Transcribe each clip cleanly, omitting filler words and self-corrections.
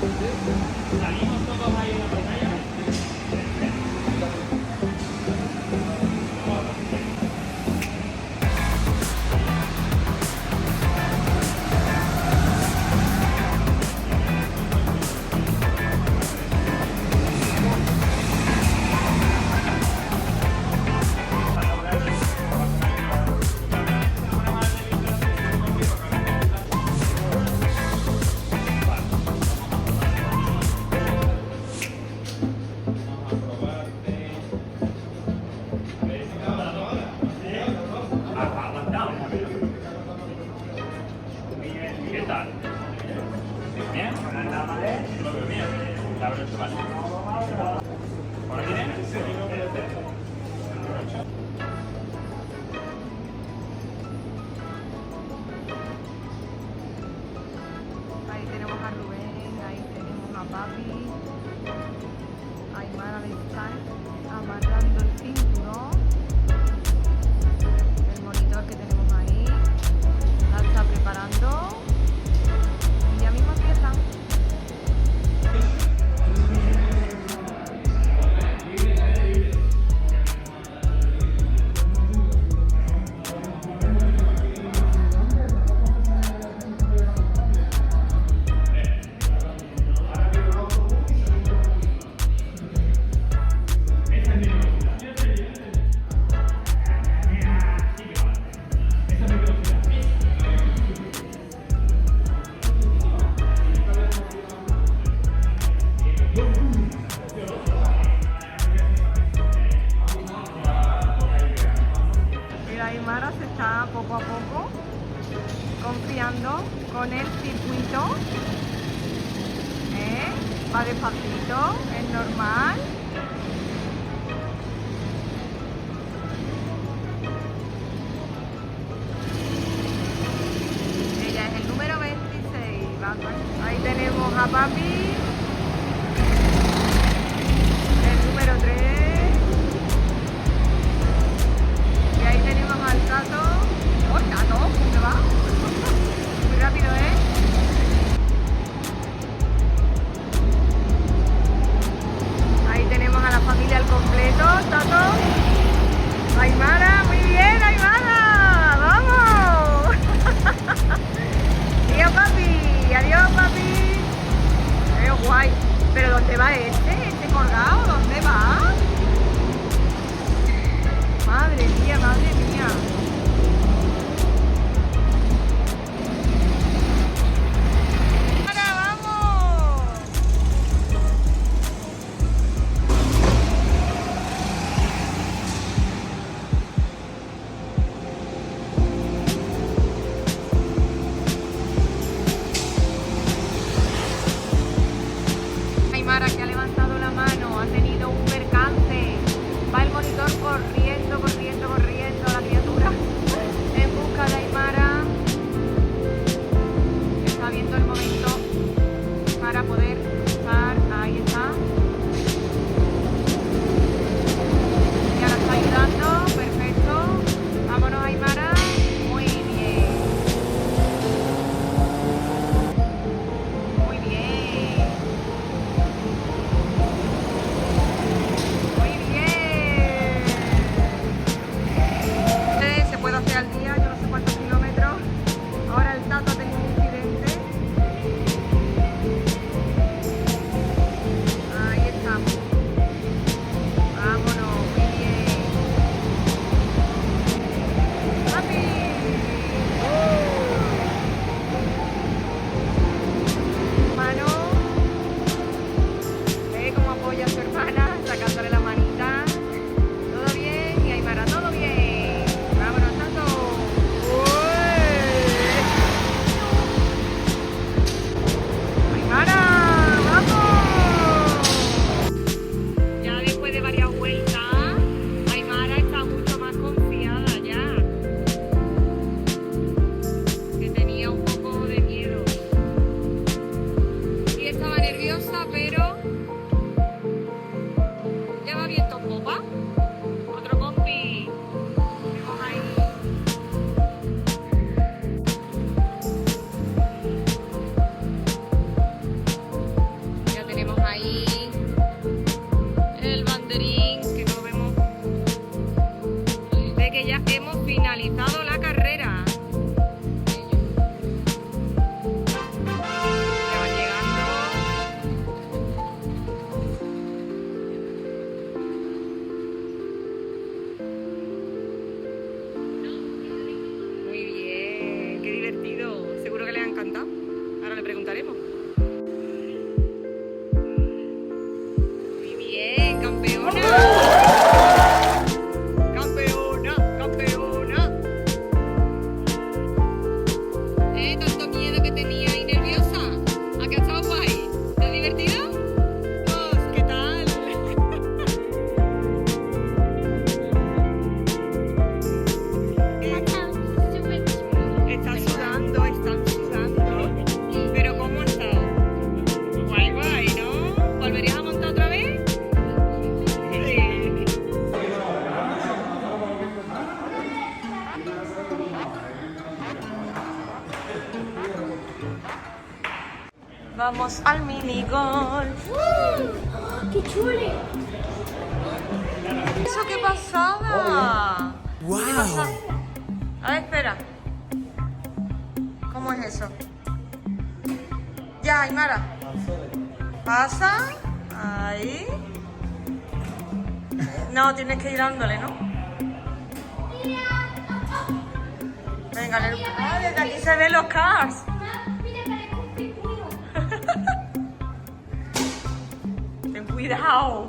Salimos todos ahí en la pantalla. ¿Qué tal? ¿Bien? Lo veo bien. La verdad es que vale. ¿Por aquí viene? Ahí tenemos a Rubén, ahí tenemos a Papi, a Aymara le están amarrando el cinturón, el monitor que tenemos ahí, la está preparando y ya mismo empiezan. Mira, Aymara se está poco a poco confiando con el circuito. Va despacito, es normal. Ella es el número 26. Ahí tenemos a Papi, el número 3. Y ahí tenemos al Tato. ¡Oh, Tato! ¿Dónde va? Muy rápido, ¿eh? Ahí tenemos a la familia al completo. Tato, Aymara, muy bien, Aymara. ¡Vamos! Adiós, Papi. Adiós, Papi. ¡Qué guay! ¿Pero dónde va este? ¿Este colgado? ¿Dónde va? Madre mía, madre mía. ¡Ahora vamos! Aymara, que ha levantado la mano, ha tenido un percance. Va el monitor corriendo, corriendo, corriendo, la criatura en busca de Aymara. Está viendo el momento para poder cruzar. Ahí está. Ya la está ayudando. Perfecto. Vámonos, Aymara. Muy bien. Muy bien. Muy bien. Se puede hacer al día, yo no sé cuántos kilómetros. Ahora el Tato ha tenido un incidente. Ahí estamos. Vámonos, muy bien. ¡Papi! Mano. Ve cómo apoya a su hermana, sacándole la manita. ¿Todo bien? Y Aymara, ¿todo bien? Vámonos, Tato. ¡Uy! Aymara, ¡vamos! Ya después de varias vueltas, Aymara está mucho más confiada ya. Que tenía un poco de miedo. Y estaba nerviosa, pero ya va viento en popa. Otro compi. Tenemos ahí. ¡Campeona! ¡Campeona! Tanto miedo que tenía y nerviosa. ¿A qué ha estado guay? ¿Te has divertido? Pues, ¿qué tal? Están sudando. Pero ¿cómo han estado? Guay, ¿no? ¿Volverías a montar otra vez? Sí. Vamos al minigolf. ¡Qué chulo! ¿Eso qué pasada? ¡Wow! ¿Qué pasa? A ver, espera. ¿Cómo es eso? Ya, Aymara. Pasa. Ahí. No, tienes que ir dándole, ¿no? Venga, desde aquí se ven los cars. Mira, parece un pingüino. Ten cuidado.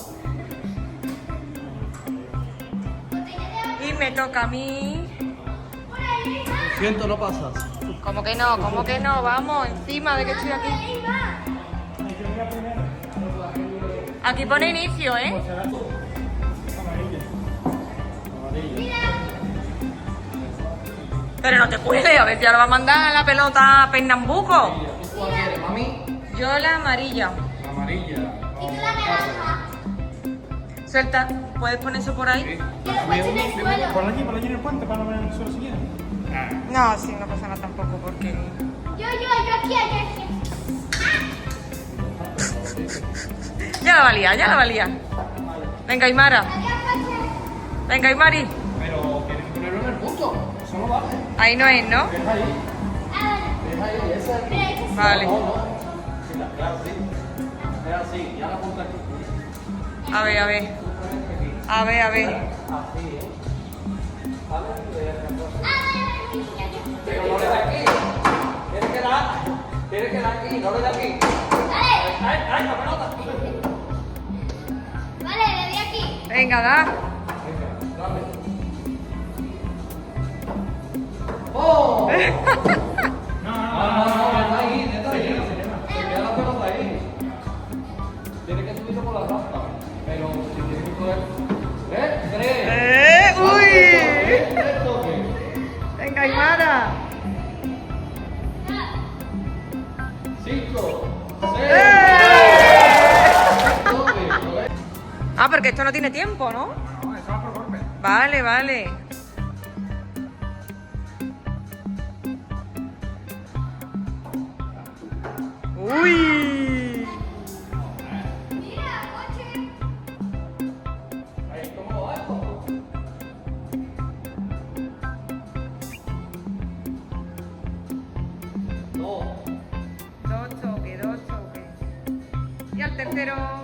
Y me toca a mí. Lo siento, no pasas. ¿Cómo que no? ¿Cómo que no? Vamos, encima de que estoy aquí. Ahí va. Aquí pone inicio, ¿eh? Pero no te puede, a ver si ahora va a mandar la pelota a Pernambuco. ¿Cuál quieres, mami? Yo la amarilla. La amarilla. Y tú la naranja. Suelta, ¿puedes poner eso por ahí? Que lo puedes en el suelo. Por allí en el puente para no ver el suelo siguiente. No, sí, no pasa nada tampoco porque... Yo aquí. Ya la valía. Venga, Aymara. Venga, Aymari. Pero quieres ponerlo en el punto. Eso no vale. Ahí no es, ¿no? Deja ahí. Deja ahí. Ese es el Mira, ese es Vale. No, no. Sí, claro, sí. Es así. Ya la punta aquí. A ver. Aquí. A ver. Así, ¿eh? ¿Vale? Pero no le da aquí. Tienes que dar aquí. No le da aquí. ¡Ay, la pelota! Vale, le di aquí. Venga, da. Venga, dale. ¡Oh! No, está ahí. Se queda la pelota ahí. Tiene que subirlo por la rampa. Pero si tiene que poder. ¡Tres! ¡Uy! ¡Tres toques! Venga, Aymara. 5, 6. ¡Eh! Ah, porque esto no tiene tiempo, ¿no? No, eso va por golpe. Vale. ¡Uy! Mira, coche. Ahí, ¿cómo va esto? No. Dos choques. Y al tercero. ¡Va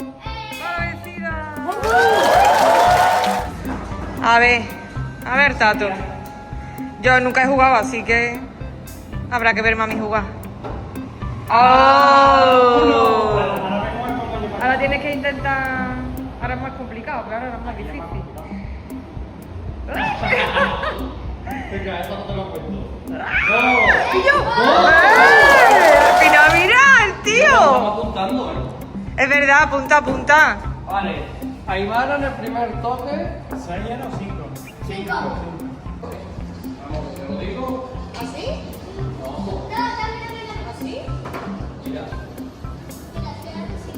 la vencida! A ver, Tato. Yo nunca he jugado, así que habrá que ver mami jugar. ¡Oh! Ahora tienes que intentar. Ahora es más complicado, claro, ahora es más difícil. Venga, eso no te lo cuento. Al final, mira, el tío. Estamos apuntando, ¿eh? Es verdad, apunta. Vale. Aymara en el primer toque. ¿6 o 5? 5. Vamos, te lo digo. ¿Así? No, No, dame. ¿Así? mira. Mira, así.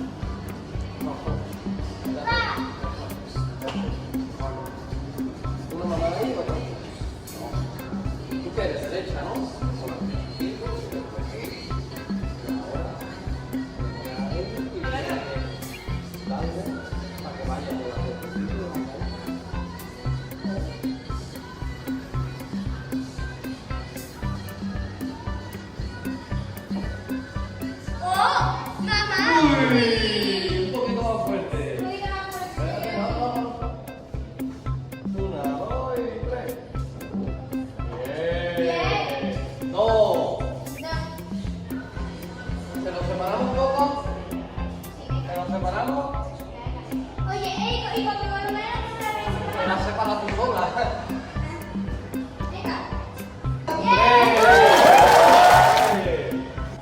Una mano ahí y otra. ¿Tú quieres? Derecha, ¿no? ¡Oh! ¡Mamá! Un poquito más fuerte. No diga más fuerte. Espérate, no. Una, dos y tres. Bien. No. ¿Se nos separamos un poco? ¿Se nos separamos? Oye, y cuando me lo vean otra vez. Que la separa tú sola. Venga.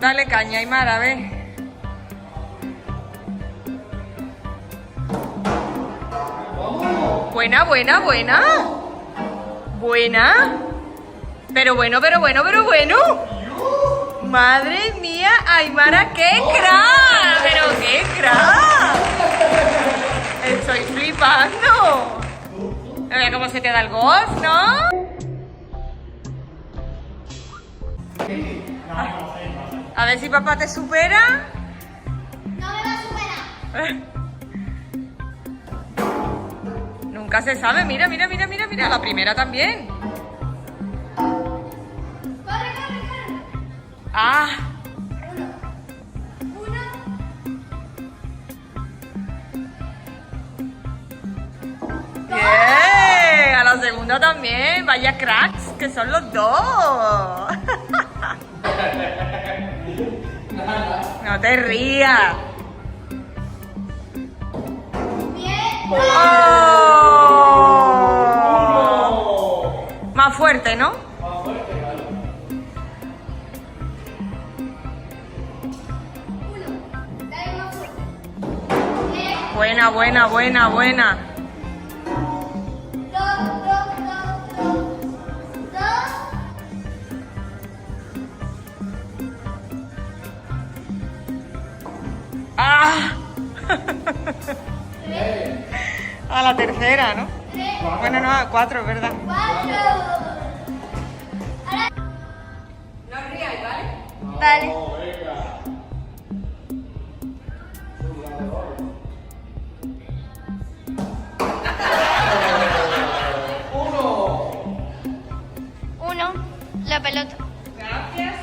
Dale caña, Aymara, ve. Buena, buena, buena. Buena. Pero bueno, pero bueno, pero bueno. Madre mía, Aymara, qué crack. Pero qué crack. Estoy flipando. Mira cómo se te da el golf, ¿no? A ver si papá te supera. No me va a superar. Nunca se sabe. Mira, mira, mira, mira, mira. La primera también. Corre, corre, corre. Ah. Uno. Bien. A la segunda también. Vaya cracks, que son los dos. No te rías. Bien. ¡Oh! Más fuerte, ¿no? Uno. Dale más fuerte. Bien. Buena, buena, buena, buena. Dos. ¡Ah! A la tercera, ¿no? Tres. Bueno, no, a 4, es verdad. Cuatro. Ahora. No ríais, ¿vale? Vale. Uno. La pelota. Gracias.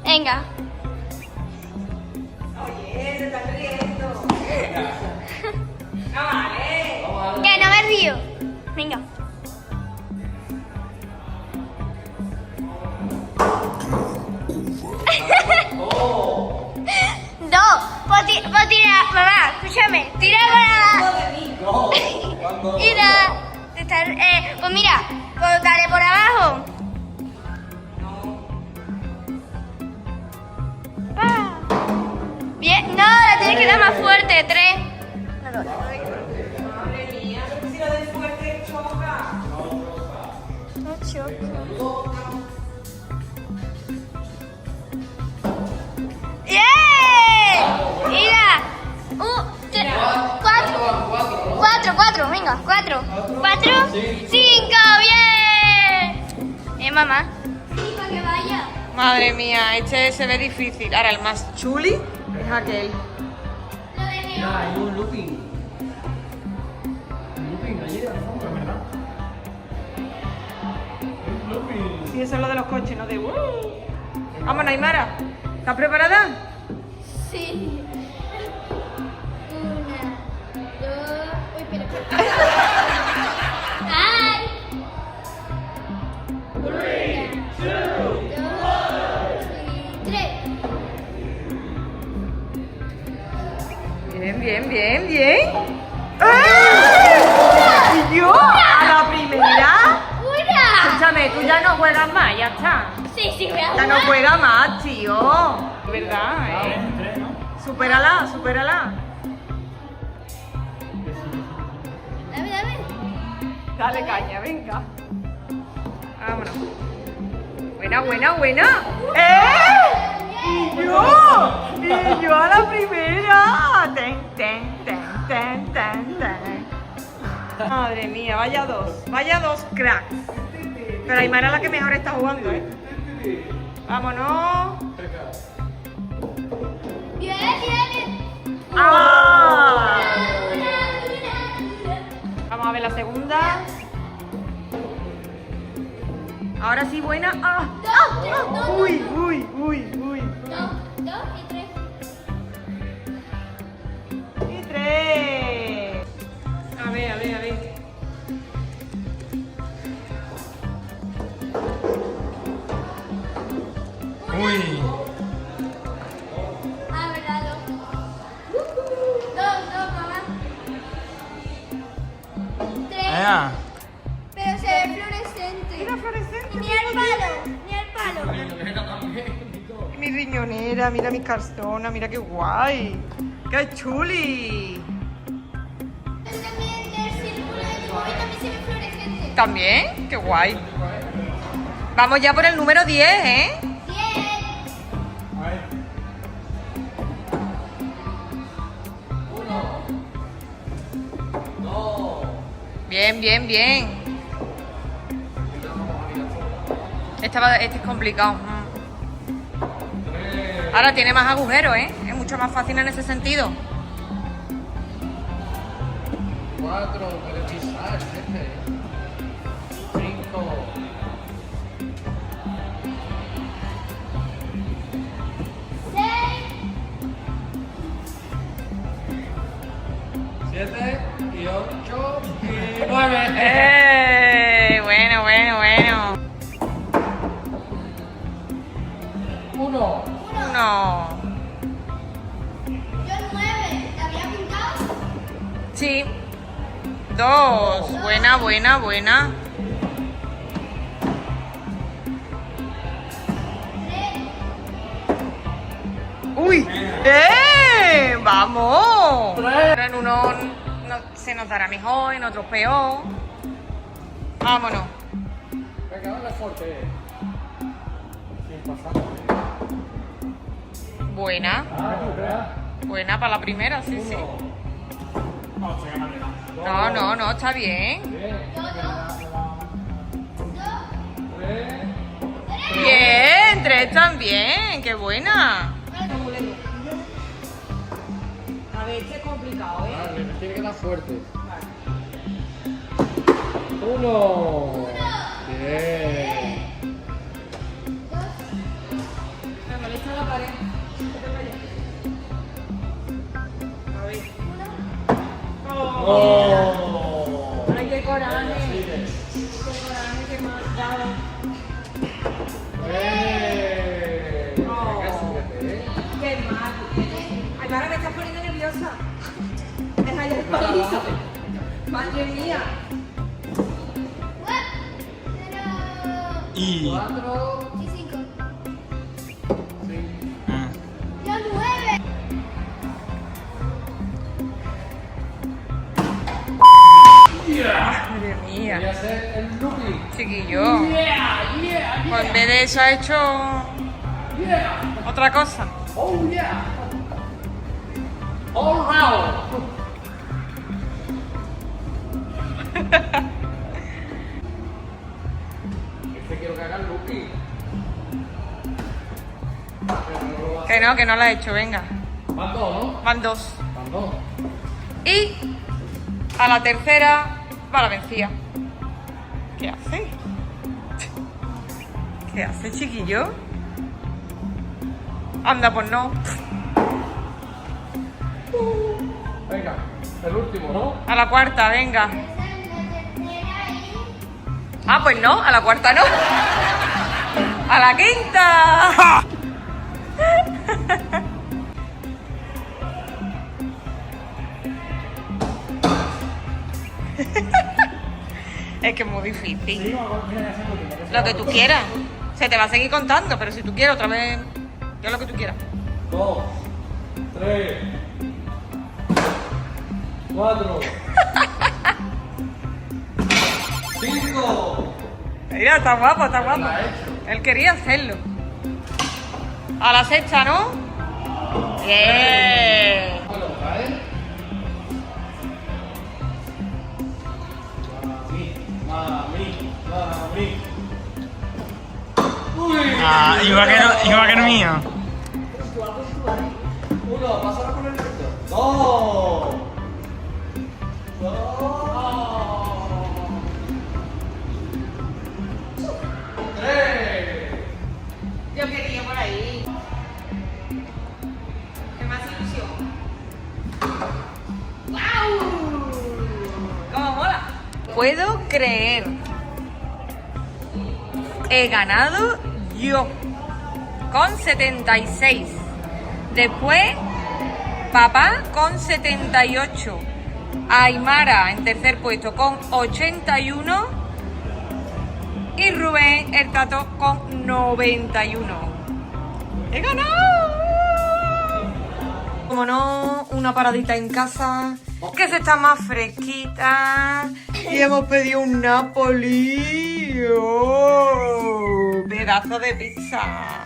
Venga. Oye, se está riendo. No vale. Que no me río. Venga. Dos. Pues tira, mamá, escúchame. Tira para. Tira. Pues mira, pues dale por abajo. Pa. Bien, no, la tienes que dar más fuerte. Tres. Madre mía, si lo del fuerte choca. Ocho. ¡Yeah! Mira. Cuatro, venga, cuatro. Cinco, bien. Mamá. Sí, para que vaya. Madre mía, este se ve difícil. Ahora el más chuli es aquel. Lo dejé. Ya, hay un looping. Un looping allí, Sí, eso es lo de los coches, no de Vamos, Aymara. ¿Estás preparada? Sí. Una, dos. Uy, espera. ¡Ay! Una, dos y tres. Bien, bien, bien, bien. ¡Ah! ¿Y yo? ¿A la primera? ¡Una! Escúchame, tú ya no juegas más, ya está. Sí, voy a Ya no jugar. juega más, tío. ¿Verdad? Tres, ¿no? Supérala, supérala. Dame. Dale caña, venga. Vámonos. Buena, buena, buena. ¡Eh! ¡Y yo a la primera! ¡Ten, ten, ten, ten, ten, ten! Madre mía, vaya dos cracks. Pero Aymara es la que mejor está jugando, ¿eh? Vámonos. Bien. ¡Ah! Una. Vamos a ver la segunda. Ahora sí, buena. ¡Ah! Dos. ¡Uy! Dos y tres. Y 3. A ver. Uy. Ah, verdad, dos. Dos, mamá. vea. Pero se ve fluorescente. Mira, fluorescente. Y mira el palo, mira el palo. Mi riñonera, mira mi cartona, mira qué guay. ¡Qué chuli! También el círculo de tu móvil también se ve fluorescente. ¿También? ¡Qué guay! Vamos ya por el número 10, ¿eh? 10. Bien, bien, bien. Este es complicado. Ahora tiene más agujeros, ¿eh? Es mucho más fácil en ese sentido. 4, puede pisar, 5. 7 y 8 y 9. Bueno, bueno, bueno. 1. No. Yo 9. ¿Te había apuntado? Sí. 2. Buena, buena, buena. 3. ¡Uy! ¡Vamos! Pero en uno se nos dará mejor, en otro peor. Vámonos. Venga, dale fuerte. Sin pasar. Buena. Buena para la primera, sí, sí. No, no, no, está bien. 2. Bien, 3 también. ¡Qué buena! A ver, este es complicado, ¿eh? Vale, me tiene que dar fuerte. 1. Bien. Me molesta la pared. A ver. ¡Oh! ¡Ay, qué coraje! ¡Qué coraje que me has dado! ¡Qué mal! Ay, Mara, me estás poniendo nerviosa. Deja ya el palito. ¡Madre mía! Y. 4. Y 5. Ah. Yo 9. ¡Madre Voy mía! a hacer el looping. Chiquillo. Pues en vez de eso ha hecho otra cosa. Oh yeah. All round. Este quiero que haga el looping. Que no la ha hecho, venga. Van 2, ¿no? Van 2. Van 2. Y a la tercera va la vencida. ¿Qué hace? ¿Qué hace, chiquillo? Anda, pues no. Venga, el último, ¿no? A la cuarta, venga. Ah, pues no, a la cuarta no. A la quinta. Es que es muy difícil. Lo que tú quieras. Se te va a seguir contando, pero si tú quieres otra vez, yo lo que tú quieras. 2, 3, 4, 5. Mira, está guapo, está guapo. La he hecho. Él quería hacerlo. A la sexta, ¿no? Bien. Mami. Ah, igual que no mío. 1, pásala por el recto. 2. 3. Yo quería por ahí. ¿Qué más ilusión? ¡Wow! ¿Cómo mola? Puedo creer. He ganado yo con 76. Después, papá con 78. Aymara en tercer puesto con 81 y Rubén el Tato con 91. ¡He ganado! Como no, una paradita en casa que se está más fresquita y hemos pedido un Napoli. ¡Oh! Pedazo de pizza.